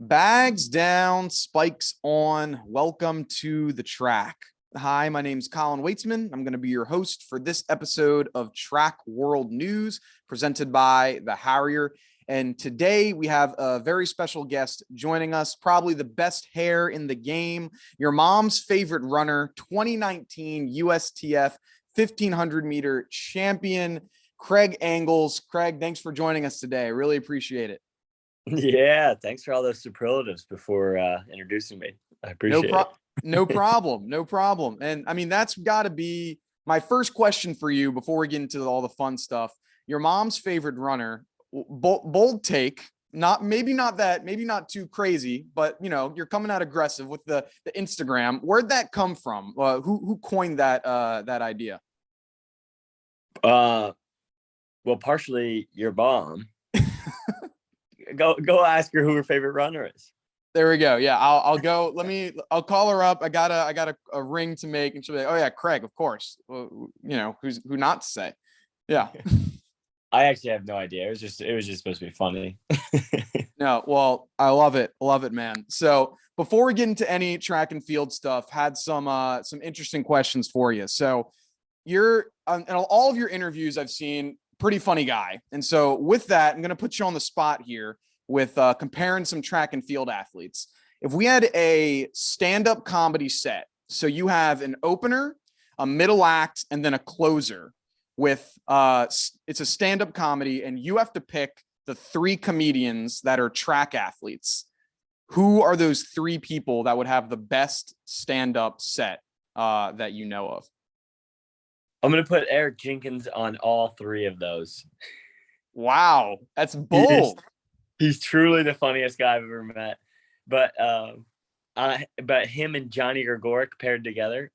Bags down, spikes on. Welcome to the track. Hi, my name's Colin Weitzman. I'm going to be your host for this episode of Track World News presented by the Harrier. And today we have a very special guest joining us, probably the best hair in the game, your mom's favorite runner, 2019 USTF 1500 meter champion, Craig Engles. Craig, thanks for joining us today. I really appreciate it. Yeah, thanks for all those superlatives before introducing me. I appreciate it. No problem. No problem. And I mean, that's got to be my first question for you before we get into all the fun stuff. Your mom's favorite runner, bold take, maybe not too crazy, but you're coming out aggressive with the Instagram. Where'd that come from? Who coined that idea? Well, partially your mom. Go ask her who her favorite runner is. There we go. Yeah, I'll go. I'll call her up. I got a ring to make, and she'll be like, "Oh yeah, Craig, of course." Well, who not to say? Yeah. I actually have no idea. It was just supposed to be funny. No, well, I love it, man. So before we get into any track and field stuff, had some interesting questions for you. So you're in all of your interviews I've seen, pretty funny guy, and so with that, I'm going to put you on the spot here with comparing some track and field athletes. If we had a stand-up comedy set, so you have an opener, a middle act, and then a closer with it's a stand-up comedy, and you have to pick the three comedians that are track athletes. Who are those three people that would have the best stand-up set that you know of? I'm going to put Eric Jenkins on all three of those. Wow, that's bold. He's truly the funniest guy I've ever met. But him and Johnny Gregoric paired together,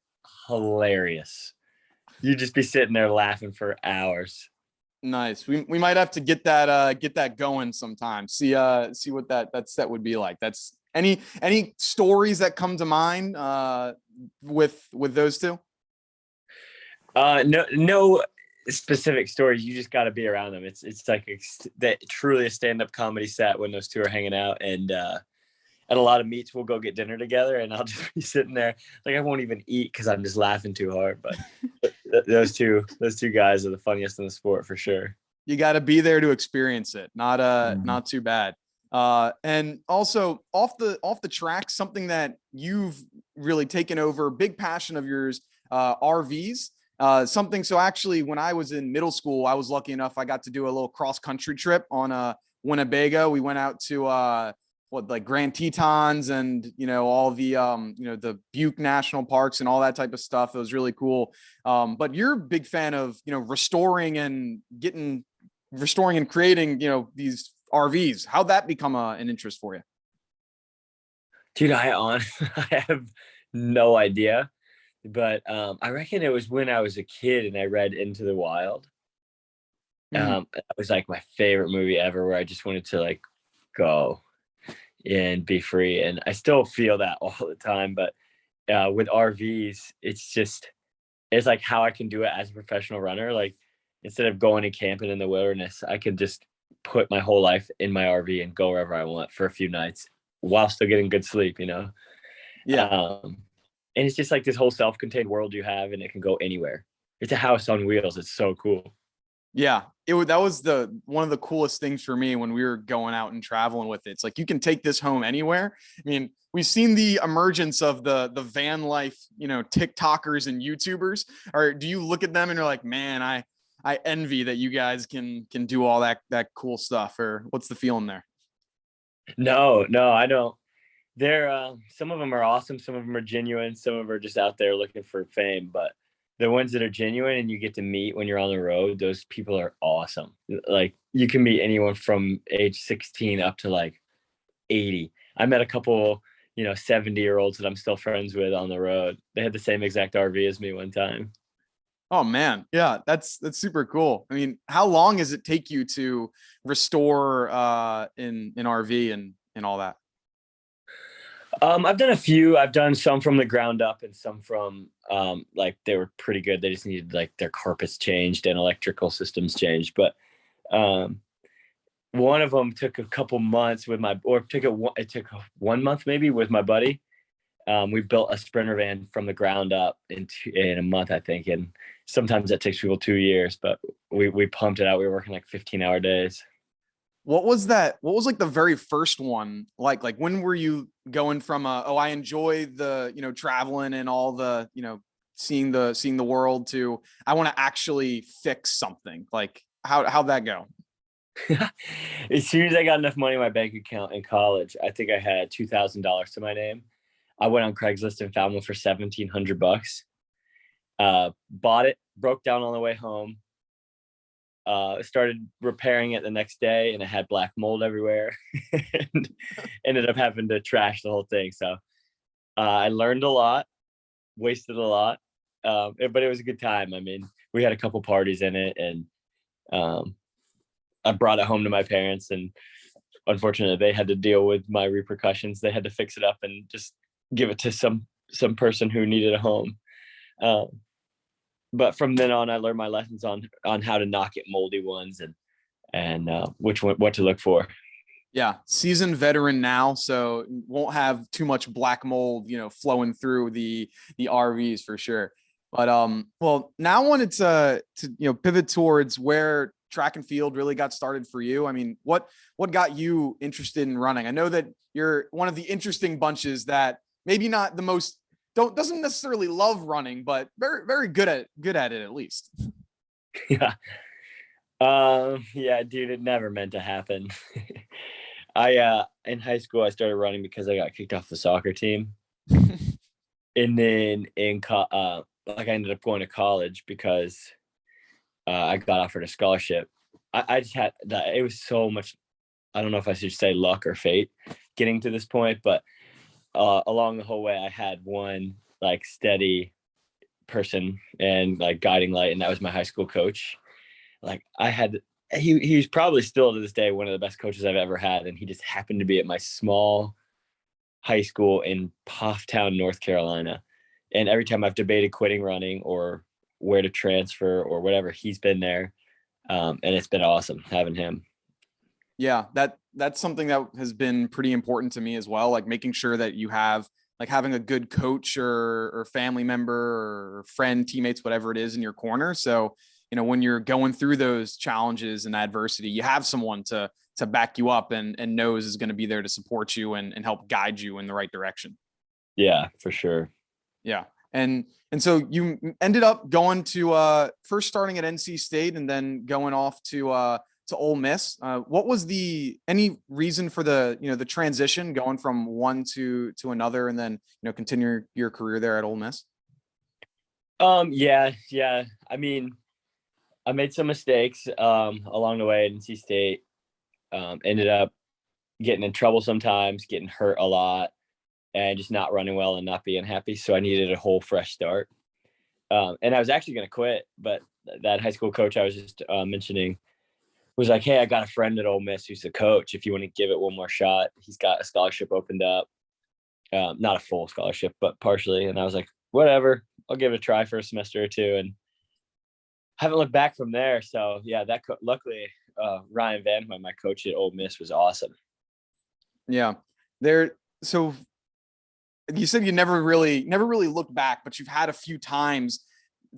hilarious. You'd just be sitting there laughing for hours. Nice. We might have to get that going sometime. See what that set would be like. That's any stories that come to mind with those two? No specific stories. You just got to be around them. It's like that truly a stand-up comedy set when those two are hanging out, and at a lot of meets we'll go get dinner together, and I'll just be sitting there like I won't even eat because I'm just laughing too hard. But those two guys are the funniest in the sport for sure. You got to be there to experience it. Not too bad. And also off the track, something that you've really taken over, big passion of yours, RVs. So actually when I was in middle school, I was lucky enough, I got to do a little cross country trip on Winnebago. We went out to like Grand Tetons and, all the, the Butte National Parks and all that type of stuff. It was really cool. But you're a big fan of, restoring and creating, these RVs. How'd that become an interest for you? Dude, I have no idea. But I reckon it was when I was a kid and I read Into the Wild. It was like my favorite movie ever, where I just wanted to like go and be free. And I still feel that all the time. But with RVs, it's like how I can do it as a professional runner. Like instead of going and camping in the wilderness, I can just put my whole life in my RV and go wherever I want for a few nights while still getting good sleep, Yeah. And it's just like this whole self-contained world you have, and it can go anywhere. It's a house on wheels. It's so cool. Yeah, that was one of the coolest things for me when we were going out and traveling with it. It's like you can take this home anywhere. I mean, we've seen the emergence of the van life, TikTokers and YouTubers. Or do you look at them and you're like, man, I envy that you guys can do all that cool stuff? Or what's the feeling there? No, I don't. They're some of them are awesome, some of them are genuine, some of them are just out there looking for fame. But the ones that are genuine and you get to meet when you're on the road, those people are awesome. Like you can meet anyone from age 16 up to like 80. I met a couple, 70-year-olds that I'm still friends with on the road. They had the same exact RV as me one time. Oh man, yeah, that's super cool. I mean, how long does it take you to restore in RV and all that? I've done a few. I've done some from the ground up and some from like they were pretty good. They just needed like their carpets changed and electrical systems changed. But one of them took a couple months with it took 1 month maybe with my buddy. We built a sprinter van from the ground up in a month, I think. And sometimes that takes people 2 years, but we pumped it out. We were working like 15-hour days. What was that? What was like the very first one? Like when were you going from I enjoy the, traveling and all the, seeing the world to I want to actually fix something? Like how'd that go? As soon as I got enough money in my bank account in college, I think I had $2,000 to my name. I went on Craigslist and found one for $1,700. Bought it, broke down on the way home. Started repairing it the next day, and it had black mold everywhere, and ended up having to trash the whole thing. So I learned a lot, wasted a lot, but it was a good time. I mean, we had a couple parties in it, and I brought it home to my parents, and unfortunately, they had to deal with my repercussions. They had to fix it up and just give it to some person who needed a home. But from then on, I learned my lessons on how to not get moldy ones and what to look for. Yeah, seasoned veteran now, so won't have too much black mold, flowing through the RVs for sure. But well, now I wanted to pivot towards where track and field really got started for you. I mean, what got you interested in running? I know that you're one of the interesting bunches that maybe not the most doesn't necessarily love running, but very, very good at it at least. Yeah. Yeah, dude, it never meant to happen. In high school I started running because I got kicked off the soccer team. And then I ended up going to college because I got offered a scholarship. I just had that. It was so much. I don't know if I should say luck or fate getting to this point, but along the whole way, I had one like steady person and like guiding light, and that was my high school coach. Like he's probably still to this day one of the best coaches I've ever had, and he just happened to be at my small high school in Pofftown, North Carolina. And every time I've debated quitting running or where to transfer or whatever, he's been there, and it's been awesome having him. Yeah, that's something that has been pretty important to me as well. Like making sure that you have like having a good coach or family member or friend, teammates, whatever it is in your corner. So, when you're going through those challenges and adversity, you have someone to back you up and knows is going to be there to support you and help guide you in the right direction. Yeah, for sure. Yeah. And so you ended up going to first starting at NC State and then going off to Ole Miss. What was any reason for the transition going from one to another and then continue your career there at Ole Miss? Yeah. I mean, I made some mistakes along the way at NC State. Ended up getting in trouble sometimes, getting hurt a lot, and just not running well and not being happy. So I needed a whole fresh start. And I was actually going to quit, but that high school coach I was just mentioning was like, "Hey, I got a friend at Ole Miss who's the coach. If you want to give it one more shot, he's got a scholarship opened up. Not a full scholarship, but partially." And I was like, "Whatever, I'll give it a try for a semester or two." And haven't looked back from there. So yeah, luckily Ryan Van Hoy, my coach at Ole Miss, was awesome. Yeah, so you said you never really looked back, but you've had a few times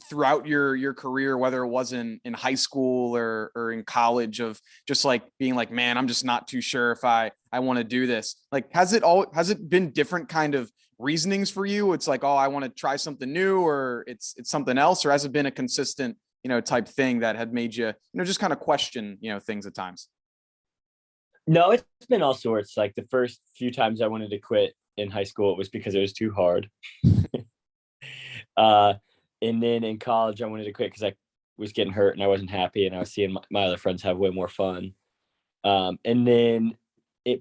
throughout your career, whether it was in high school or in college, of just like being like, man, I'm just not too sure if I want to do this. Like, has it been different kind of reasonings for you? It's like, oh, I want to try something new, or it's something else, or has it been a consistent, type thing that had made you, just kind of question, things at times? No, it's been all sorts. Like the first few times I wanted to quit in high school, it was because it was too hard. And then in college, I wanted to quit because I was getting hurt and I wasn't happy, and I was seeing my other friends have way more fun. And then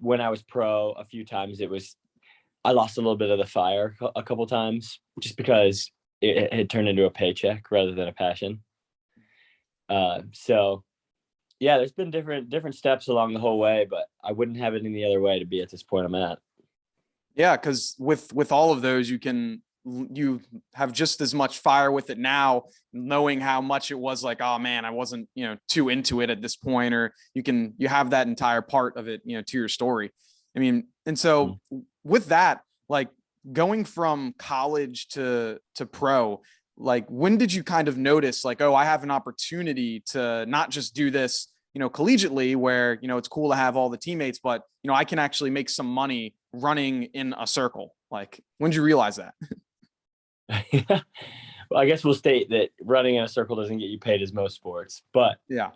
when I was pro, a few times I lost a little bit of the fire a couple times just because it had turned into a paycheck rather than a passion. So yeah, there's been different steps along the whole way, but I wouldn't have it any other way to be at this point I'm at. Yeah, because with all of those, you can you have just as much fire with it now, knowing how much it was like, oh man, I wasn't, too into it at this point, or you have that entire part of it, to your story. I mean, and so with that, like going from college to pro, like when did you kind of notice like, oh, I have an opportunity to not just do this, collegiately where, it's cool to have all the teammates, but, I can actually make some money running in a circle. Like, when did you realize that? Well, I guess we'll state that running in a circle doesn't get you paid as most sports, but Yeah.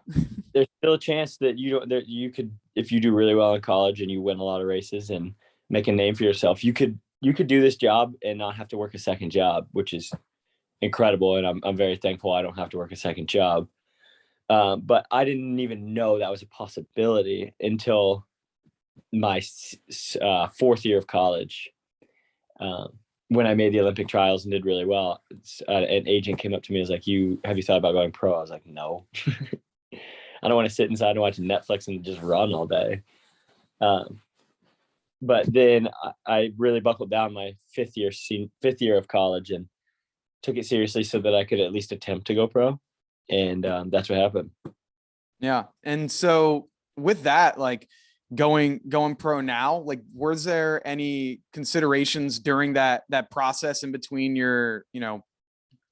there's still a chance that you could, if you do really well in college and you win a lot of races and make a name for yourself, you could do this job and not have to work a second job, which is incredible. And I'm very thankful I don't have to work a second job. But I didn't even know that was a possibility until my fourth year of college. When I made the Olympic trials and did really well, an agent came up to me and was like, have you thought about going pro? I was like, no. I don't want to sit inside and watch Netflix and just run all day. But then I really buckled down my fifth year of college and took it seriously so that I could at least attempt to go pro. And that's what happened. Yeah. And so with that, like going pro now, like, was there any considerations during that process in between your,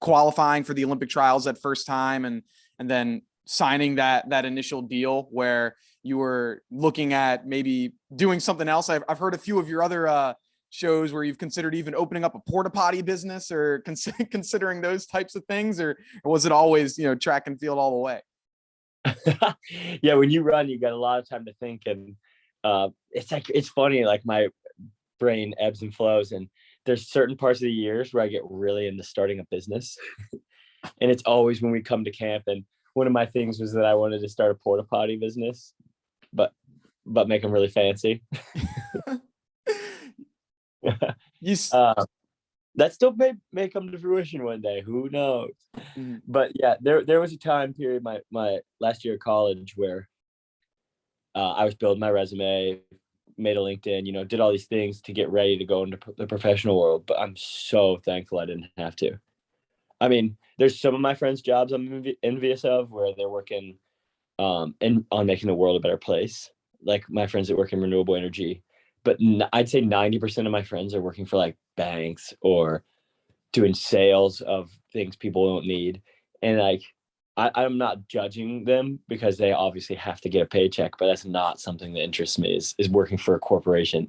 qualifying for the Olympic trials that first time and then signing that initial deal where you were looking at maybe doing something else? I've heard a few of your other shows where you've considered even opening up a porta potty business or considering those types of things, or was it always, track and field all the way? Yeah, when you run, you got a lot of time to think, and it's funny, like my brain ebbs and flows, and there's certain parts of the years where I get really into starting a business. And it's always when we come to camp, and one of my things was that I wanted to start a porta potty business, but make them really fancy. That still may come to fruition one day. Who knows? Mm-hmm. But yeah, there was a time period my last year of college where I was building my resume, made a LinkedIn, did all these things to get ready to go into the professional world. But I'm so thankful I didn't have to. I mean, there's some of my friends' jobs I'm envious of where they're working and on making the world a better place. Like my friends that work in renewable energy. But I'd say 90% of my friends are working for like banks or doing sales of things people don't need. And like, I'm not judging them because they obviously have to get a paycheck, but that's not something that interests me is working for a corporation,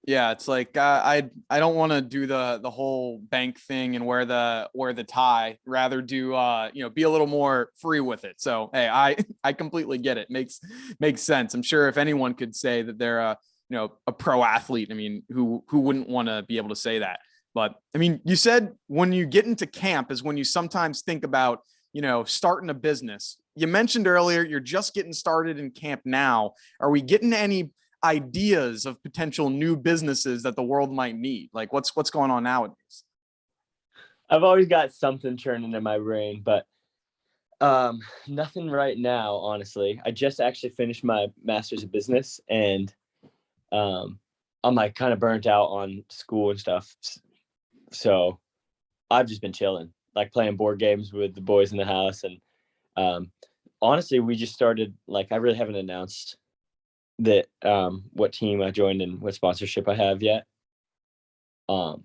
Yeah, it's like I don't want to do the whole bank thing and wear the tie. Rather do be a little more free with it. So hey, I completely get it. Makes sense. I'm sure if anyone could say that they're a pro athlete, I mean, who wouldn't want to be able to say that? But I mean, you said when you get into camp is when you sometimes think about, starting a business. You mentioned earlier you're just getting started in camp now. Are we getting any ideas of potential new businesses that the world might need? Like what's going on nowadays? I've always got something churning in my brain, but nothing right now, honestly. I just actually finished my master's of business, and I'm like kind of burnt out on school and stuff. So I've just been chilling, like playing board games with the boys in the house. And honestly, we just started, like, I really haven't announced that what team I joined and what sponsorship I have yet. I'm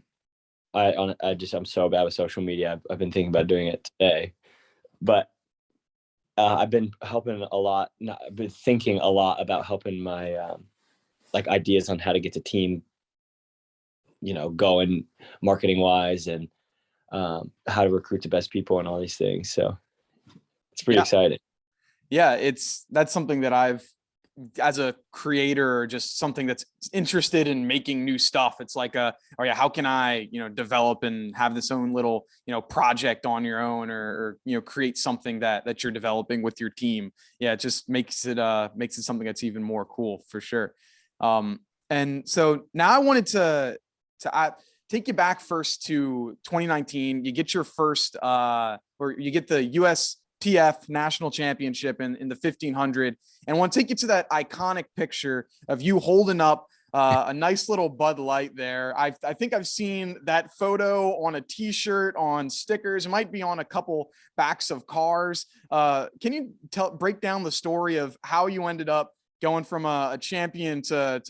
so bad with social media. I've been thinking about doing it today, but I've been helping a lot. I've been thinking a lot about helping my like ideas on how to get the team, going marketing wise and how to recruit the best people and all these things. So it's pretty exciting. Yeah, that's something that I've, as a creator, or just something that's interested in making new stuff. It's like how can I, develop and have this own little, project on your own, or create something that you're developing with your team. Yeah, it just makes it something that's even more cool for sure. And so now I wanted to take you back first to 2019. You get your first, or you get the USTF national championship in the 1500, and I want to take you to that iconic picture of you holding up a nice little Bud Light there. I think I've seen that photo on a t-shirt, on stickers. It might be on a couple backs of cars. Can you break down the story of how you ended up going from a champion to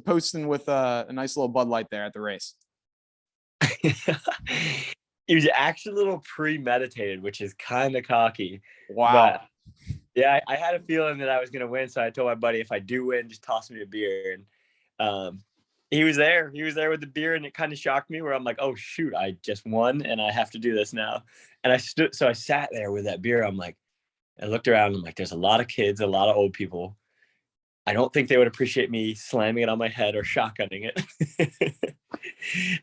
posting with a nice little Bud Light there at the race? It was actually a little premeditated, which is kind of cocky. Wow. But yeah, I had a feeling that I was going to win. So I told my buddy, if I do win, just toss me a beer. And he was there. He was there with the beer, and it kind of shocked me where I'm like, oh, shoot, I just won and I have to do this now. And I sat there with that beer. I'm like, I looked around. I'm like, there's a lot of kids, a lot of old people. I don't think they would appreciate me slamming it on my head or shotgunning it.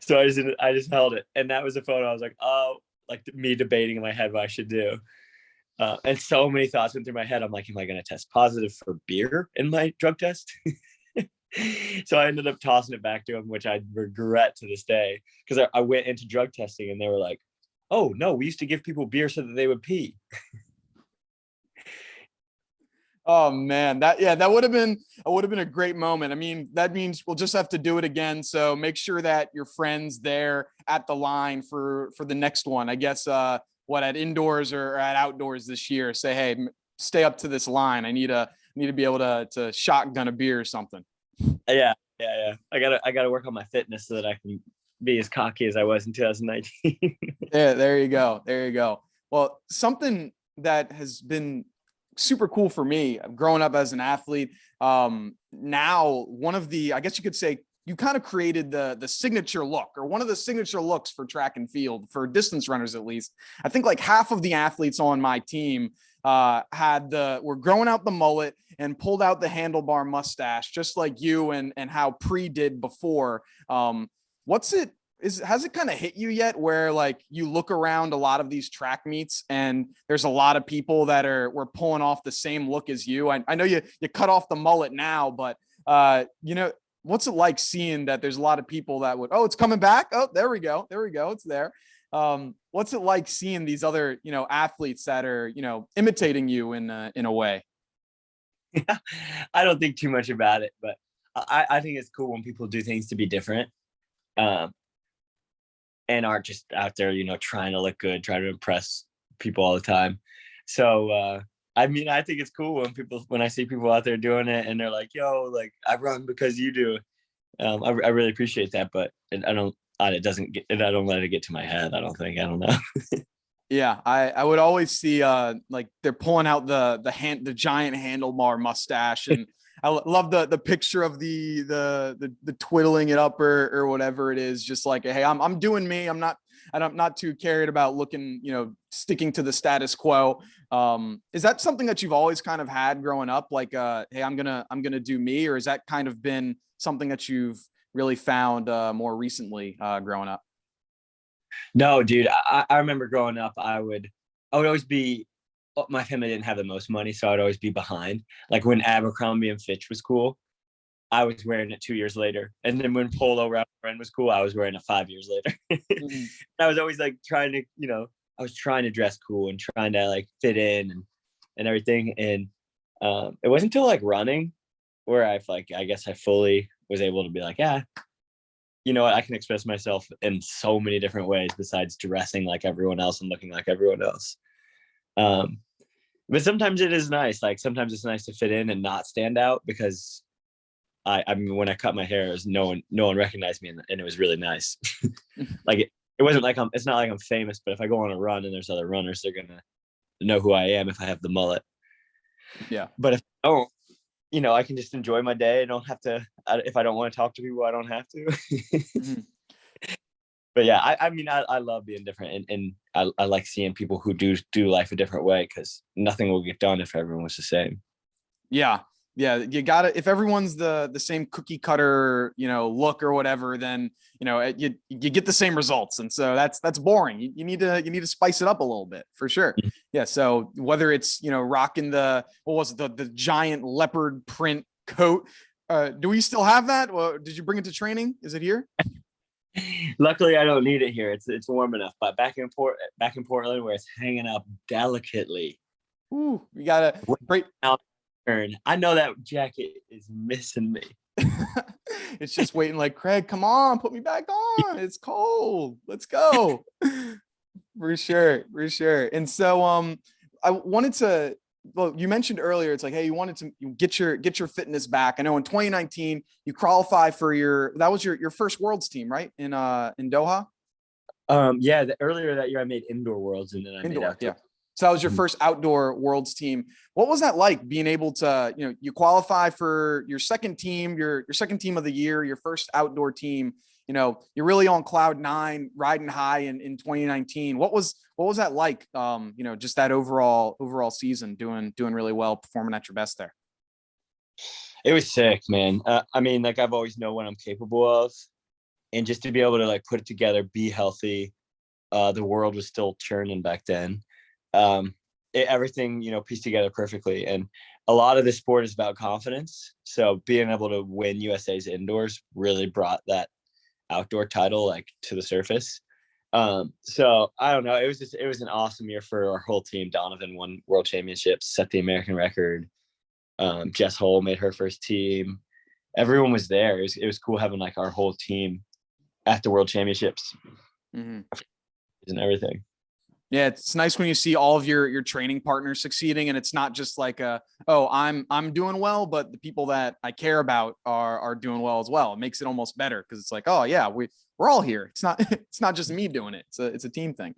So I just held it. And that was a photo. I was like, oh, like me debating in my head what I should do. And so many thoughts went through my head. I'm like, am I going to test positive for beer in my drug test? So I ended up tossing it back to him, which I regret to this day, because I went into drug testing and they were like, oh, no, we used to give people beer so that they would pee. Oh man, that would have been a great moment. I mean, that means we'll just have to do it again. So make sure that your friends there at the line for the next one. I guess at indoors or at outdoors this year, say, hey, stay up to this line. I need to be able to shotgun a beer or something. Yeah. I gotta work on my fitness so that I can be as cocky as I was in 2019. Yeah, there you go. Well, something that has been super cool for me growing up as an athlete. Now one of the, I guess you could say, you kind of created the signature look, or one of the signature looks for track and field, for distance runners at least. I think like half of the athletes on my team were growing out the mullet and pulled out the handlebar mustache, just like you and how Pre did before. Has it kind of hit you yet where like you look around a lot of these track meets and there's a lot of people that were pulling off the same look as you? I know you cut off the mullet now, but what's it like seeing that there's a lot of people that would, oh, it's coming back. Oh, there we go. It's there. What's it like seeing these other, athletes that are, imitating you in a way? Yeah, I don't think too much about it, but I think it's cool when people do things to be different. And aren't just out there, trying to look good, trying to impress people all the time. So, I mean, I think it's cool when I see people out there doing it and they're like, yo, like I run because you do. I really appreciate that, but I don't let it get to my head. I don't know. Yeah, I would always see like they're pulling out the giant handlebar mustache, and I love the picture of the twiddling it up or whatever it is, just like, hey, I'm doing me. I'm not too carried about looking, sticking to the status quo. Is that something that you've always kind of had growing up? Like, hey, I'm gonna do me, or has that kind of been something that you've really found more recently growing up? No, dude, I remember growing up, I would always be, my family didn't have the most money, so I'd always be behind. Like when Abercrombie and Fitch was cool, I was wearing it 2 years later. And then when Polo Ralph Lauren was cool, I was wearing it 5 years later. Mm-hmm. I was always like trying to, I was trying to dress cool and trying to like fit in and everything. And it wasn't until like running where I guess I fully was able to be like, yeah, you know what, I can express myself in so many different ways besides dressing like everyone else and looking like everyone else. But sometimes it is nice. Like sometimes it's nice to fit in and not stand out, because I mean, when I cut my hair, no one recognized me, and it was really nice. Like it wasn't like it's not like I'm famous, but if I go on a run and there's other runners, they're gonna know who I am if I have the mullet. Yeah. But if I don't, I can just enjoy my day. I don't have to, if I don't want to talk to people, I don't have to. Mm-hmm. But yeah, I mean, I love being different, and I like seeing people who do life a different way, because nothing will get done if everyone was the same. Yeah. You gotta, if everyone's the same cookie cutter, look or whatever, then, you get the same results. And so that's boring. You need to spice it up a little bit for sure. Yeah. So whether it's, rocking the giant leopard print coat, do we still have that? Well, did you bring it to training? Is it here? Luckily, I don't need it here. It's warm enough. But back in Portland, where it's hanging up delicately. Ooh, we gotta break out. turn. I know that jacket is missing me. It's just waiting like, Craig, come on, put me back on. It's cold. Let's go. For sure, for sure. And so I wanted to, well, you mentioned earlier, it's like, hey, you wanted to get your fitness back. I know in 2019 you qualify for that was your first worlds team, right? In Doha? Yeah, earlier that year I made indoor worlds, and then I made outdoor. Yeah. So that was your first outdoor worlds team. What was that like, being able to, you qualify for your second team, your second team of the year, your first outdoor team, you're really on cloud nine, riding high in 2019. What was that like? Just that overall season, doing really well, performing at your best there. It was sick, man. I mean, like, I've always known what I'm capable of, and just to be able to like put it together, be healthy. The world was still churning back then. Everything, pieced together perfectly. And a lot of this sport is about confidence. So being able to win USA's indoors really brought that outdoor title like to the surface. So I don't know. It was an awesome year for our whole team. Donovan won world championships, set the American record. Jess Hull made her first team. Everyone was there. It was cool having like our whole team at the world championships. Mm-hmm. And everything. Yeah, it's nice when you see all of your training partners succeeding, and it's not just like I'm doing well, but the people that I care about are doing well as well. It makes it almost better, because it's like, oh yeah, we're all here. It's not just me doing it. It's a team thing.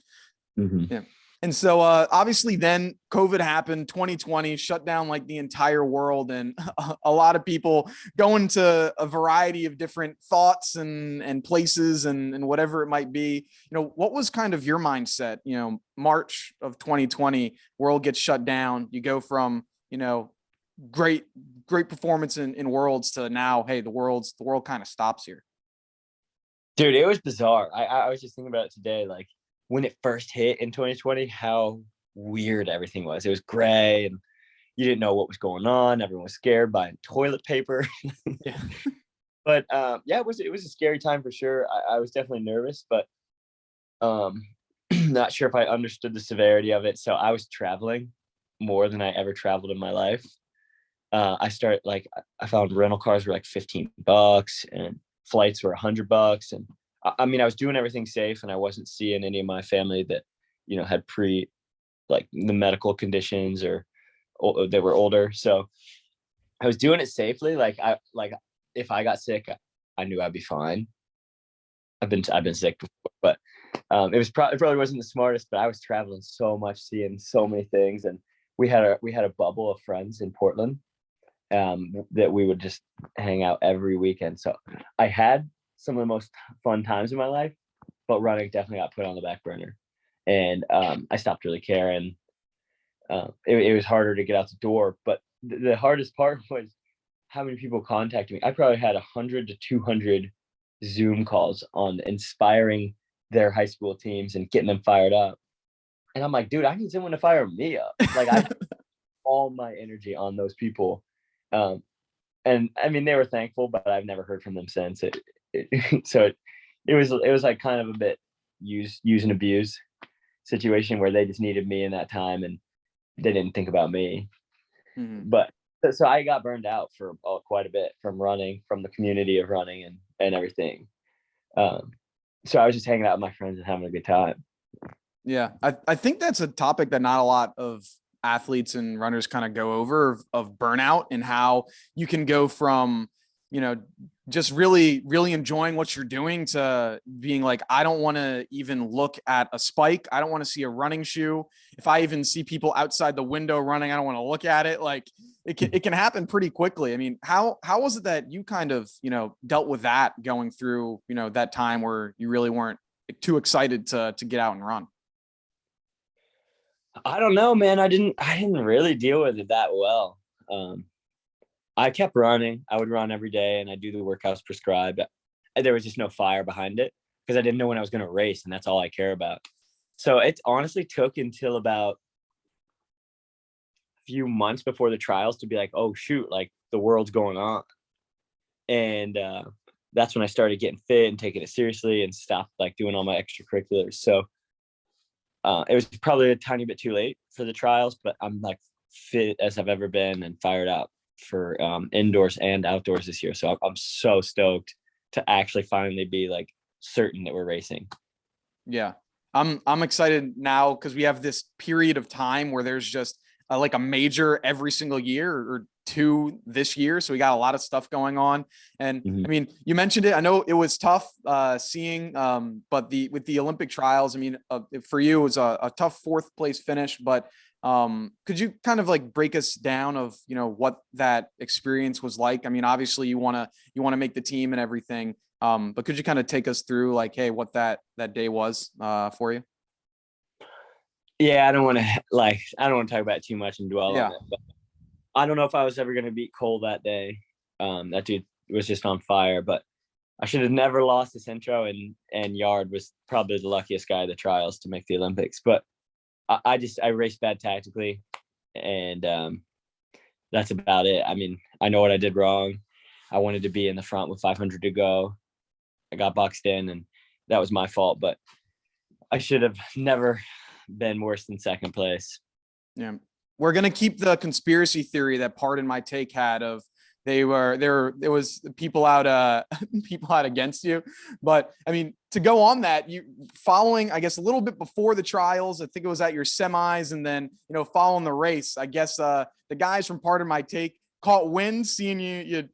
Mm-hmm. Yeah. And so obviously then COVID happened, 2020 shut down like the entire world, and a lot of people going to a variety of different thoughts and places and whatever it might be. What was kind of your mindset? March of 2020, world gets shut down. You go from, great performance in worlds to now, hey, the world kind of stops here. Dude, it was bizarre. I was just thinking about it today. Like, when it first hit in 2020, how weird everything was. It was gray and you didn't know what was going on. Everyone was scared, buying toilet paper. Yeah. But yeah, it was a scary time for sure. I was definitely nervous, but not sure if I understood the severity of it. So I was traveling more than I ever traveled in my life. I found rental cars were like $15 and flights were $100. And I mean, I was doing everything safe, and I wasn't seeing any of my family that, had like the medical conditions or they were older. So I was doing it safely. Like if I got sick, I knew I'd be fine. I've been sick before, but it probably wasn't the smartest, but I was traveling so much, seeing so many things. And we had a bubble of friends in Portland that we would just hang out every weekend. So I had some of the most fun times in my life, but running definitely got put on the back burner, and I stopped really caring. It was harder to get out the door, but the hardest part was how many people contacted me. I probably had 100 to 200 Zoom calls on inspiring their high school teams and getting them fired up. And I'm like, dude, I need someone to fire me up. Like, I all my energy on those people. And I mean, they were thankful, but I've never heard from them since. So it was like kind of a bit use and abuse situation where they just needed me in that time and they didn't think about me. Mm-hmm. But so I got burned out for quite a bit from running, from the community of running and everything. So I was just hanging out with my friends and having a good time. Yeah, I think that's a topic that not a lot of athletes and runners kind of go over, of burnout, and how you can go from, just really, really enjoying what you're doing to being like, I don't want to even look at a spike. I don't want to see a running shoe. If I even see people outside the window running, I don't want to look at it. Like, it can happen pretty quickly. I mean, how was it that you kind of, dealt with that, going through, that time where you really weren't too excited to get out and run? I don't know, man. I didn't really deal with it that well. I kept running. I would run every day and I do the workouts prescribed. There was just no fire behind it because I didn't know when I was going to race, and that's all I care about. So it honestly took until about a few months before the trials to be like, oh shoot, like the world's going on. And that's when I started getting fit and taking it seriously and stopped like doing all my extracurriculars. So it was probably a tiny bit too late for the trials, but I'm like fit as I've ever been and fired up for indoors and outdoors this year. So I'm so stoked to actually finally be like certain that we're racing. Yeah. I'm excited now because we have this period of time where there's just like a major every single year or two this year. So we got a lot of stuff going on. And I mean, you mentioned it. I know it was tough seeing, but with the Olympic trials, I mean, for you, it was a tough fourth place finish, but could you kind of like break us down of, what that experience was like? I mean, obviously you want to make the team and everything. But could you kind of take us through like, hey, what that day was for you? Yeah, I don't want to talk about it too much and dwell on it, but I don't know if I was ever going to beat Cole that day. That dude was just on fire, but I should have never lost this intro, and Yard was probably the luckiest guy at the trials to make the Olympics. But I raced bad tactically, and that's about it. I mean, I know what I did wrong. I wanted to be in the front with 500 to go. I got boxed in, and that was my fault, but I should have never been worse than second place. Yeah. We're going to keep the conspiracy theory that Pardon My Take had of there was people out against you. But I mean, to go on that, you following, I guess, a little bit before the trials, I think it was at your semis, and then, following the race, I guess, the guys from Pardon My Take caught wind, seeing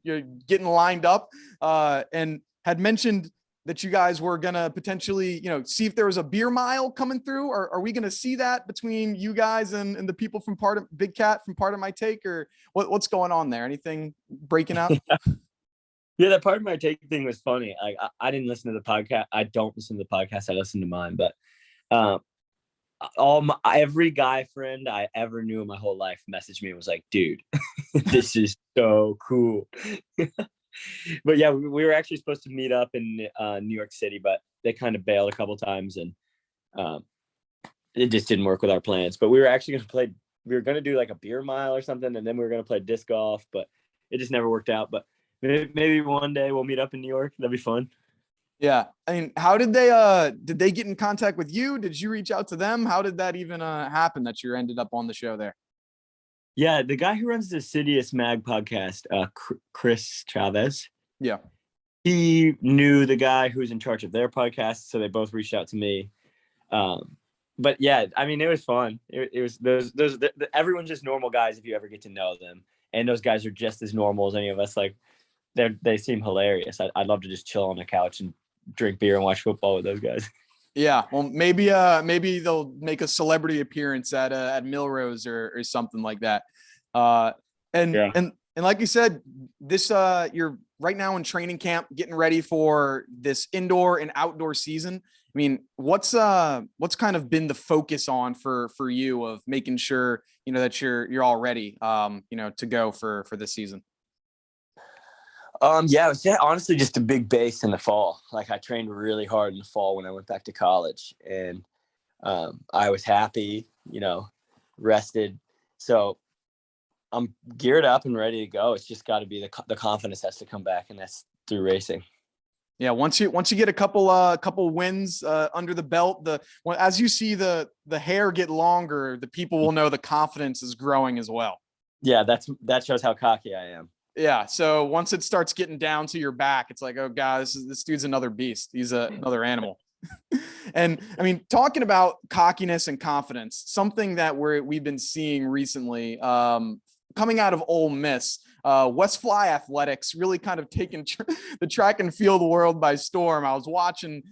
you're getting lined up, and had mentioned that you guys were going to potentially, see if there was a beer mile coming through. Are we going to see that between you guys and the people from Big Cat from Pardon My Take, or what's going on there? Anything breaking out? Yeah, that Pardon My Take thing was funny. I didn't listen to the podcast. I don't listen to the podcast. I listen to mine, but every guy friend I ever knew in my whole life messaged me and was like, dude, this is so cool. But yeah, we were actually supposed to meet up in New York City, but they kind of bailed a couple times, and it just didn't work with our plans. But we were actually going to play. We were going to do like a beer mile or something, and then we were going to play disc golf, but it just never worked out. But maybe one day we'll meet up in New York. That'd be fun. Yeah. I mean, how did they get in contact with you? Did you reach out to them? How did that even happen that you ended up on the show there? Yeah, the guy who runs the Sidious Mag podcast, Chris Chavez. Yeah. He knew the guy who's in charge of their podcast, so they both reached out to me. But yeah, I mean, it was fun. It was those everyone's just normal guys if you ever get to know them, and those guys are just as normal as any of us. Like, they seem hilarious. I'd love to just chill on the couch and drink beer and watch football with those guys. Yeah, well, maybe they'll make a celebrity appearance at Milrose or something like that. And like you said, this you're right now in training camp, getting ready for this indoor and outdoor season. I mean, what's kind of been the focus on for you of making sure that you're all ready to go for this season? Yeah, it was honestly just a big base in the fall. Like, I trained really hard in the fall when I went back to college, and I was happy, rested. So I'm geared up and ready to go. It's just got to be the confidence has to come back, and that's through racing. Yeah, once you get a couple wins under the belt, as you see the hair get longer, the people will know the confidence is growing as well. Yeah, that shows how cocky I am. Yeah. So once it starts getting down to your back, it's like, oh God, this dude's another beast. He's another animal. And I mean, talking about cockiness and confidence, something that we've been seeing recently, coming out of Ole Miss, West Fly Athletics really kind of taking the track and field world by storm. I was watching,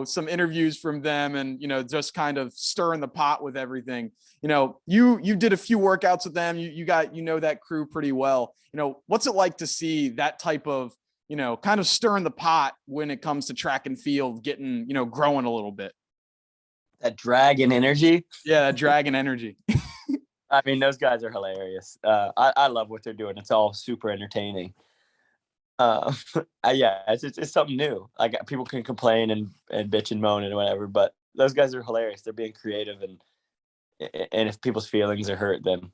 some interviews from them and, just kind of stirring the pot with everything. You did a few workouts with them. You got, that crew pretty well. What's it like to see that type of, kind of stirring the pot when it comes to track and field, getting, growing a little bit? That dragon energy. Yeah, that dragon energy. I mean, those guys are hilarious. I love what they're doing. It's all super entertaining. Yeah, it's something new. Like, people can complain and bitch and moan and whatever, but those guys are hilarious. They're being creative, and if people's feelings are hurt, then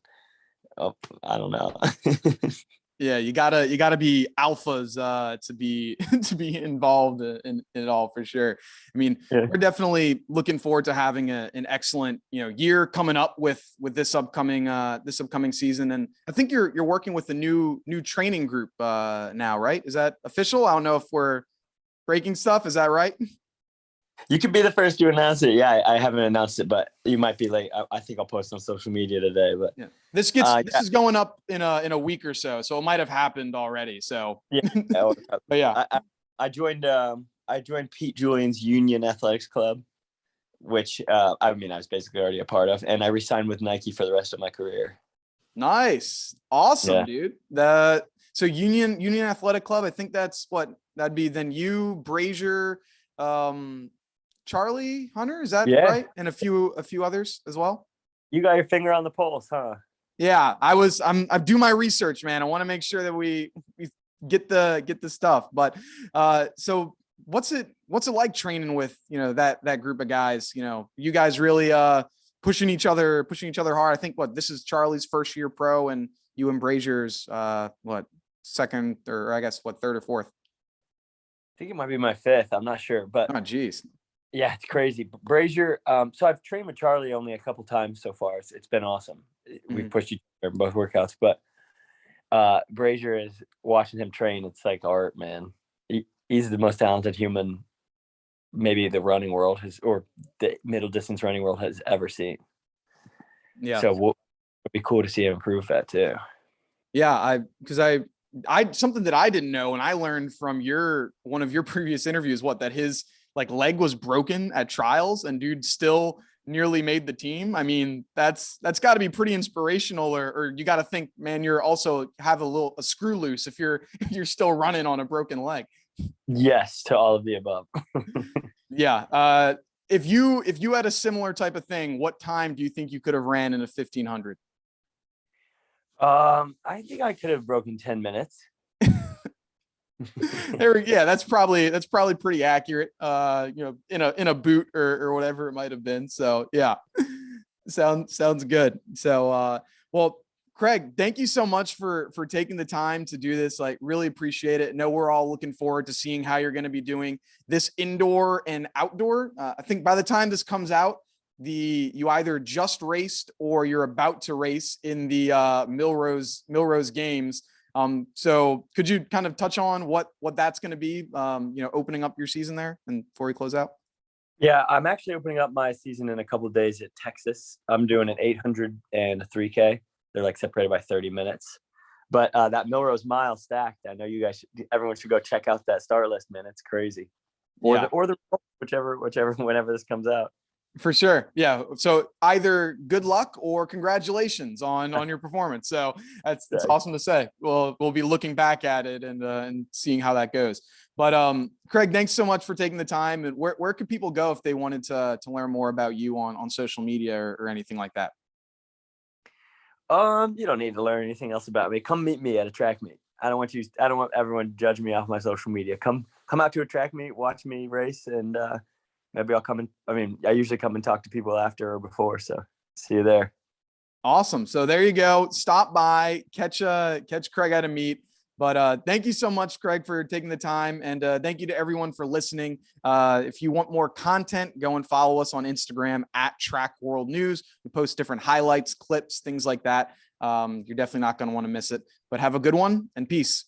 I don't know. Yeah, you gotta be alphas to be to be involved in it all for sure. I mean, Yeah. we're definitely looking forward to having an excellent year coming up with this upcoming season. And I think you're working with a new training group now, right? Is that official? I don't know if we're breaking stuff. Is that right? You could be the first to announce it. Yeah, I haven't announced it, but you might be late. I think I'll post on social media today. But Yeah, this yeah, is going up in a week or so, so it might have happened already. So yeah. but yeah, I joined Pete Julian's Union Athletics Club, which I mean I was basically already a part of, and I resigned with Nike for the rest of my career. nice, awesome, Yeah. dude. So Union Athletic Club. I think that's what that'd be. Then you, Brazier, Charlie Hunter. Is that Yeah. right? And a few others as well. You got your finger on the pulse, huh? Yeah, I do my research, man. I want to make sure that we get the stuff. But so what's it like training with that group of guys? You guys really pushing each other hard. I think this is Charlie's first year pro, and you and Brazier's second, or I guess third or fourth. I think it might be my fifth. I'm not sure, but Oh geez. yeah, it's crazy. Brazier. So I've trained with Charlie only a couple times so far. It's been awesome. We've pushed each other in both workouts, but Brazier is watching him train. It's like art, man. He's the most talented human maybe the running world has, or the middle distance running world has ever seen. Yeah. So it'd be cool to see him improve that too. Yeah, because I something that I didn't know, and I learned from one of your previous interviews, that his leg was broken at trials, and dude still nearly made the team. I mean, that's got to be pretty inspirational, or you got to think, man, you're also have a screw loose if you're still running on a broken leg. Yes, to all of the above. Yeah. If you had a similar type of thing, what time do you think you could have ran in a 1500? I think I could have broken 10 minutes. Yeah, that's probably pretty accurate. In a boot or whatever it might have been. So yeah, sounds good. So well, Craig, thank you so much for taking the time to do this. Really appreciate it. I know we're all looking forward to seeing how you're going to be doing this indoor and outdoor. I think by the time this comes out, you either just raced or you're about to race in the Millrose Games. So could you kind of touch on what that's going to be, opening up your season there and before we close out? Yeah, I'm actually opening up my season in a couple of days at Texas. I'm doing an 800 and a 3K. They're separated by 30 minutes. But that Millrose mile stacked, I know everyone should go check out that start list, man. It's crazy. Or the whichever whenever this comes out. For sure. Yeah. So either good luck or congratulations on your performance. So that's awesome to say. We'll be looking back at it and seeing how that goes. But Craig, thanks so much for taking the time. And where could people go if they wanted to learn more about you on social media or anything like that? You don't need to learn anything else about me. Come meet me at a track meet. I don't want everyone to judge me off my social media. Come out to a track meet, watch me race, and maybe I'll come in. I usually come and talk to people after or before. So see you there. Awesome. So there you go. Stop by, catch Craig at a meet. But thank you so much, Craig, for taking the time. And thank you to everyone for listening. If you want more content, go and follow us on Instagram at Track World News. We post different highlights, clips, things like that. You're definitely not going to want to miss it. But have a good one and peace.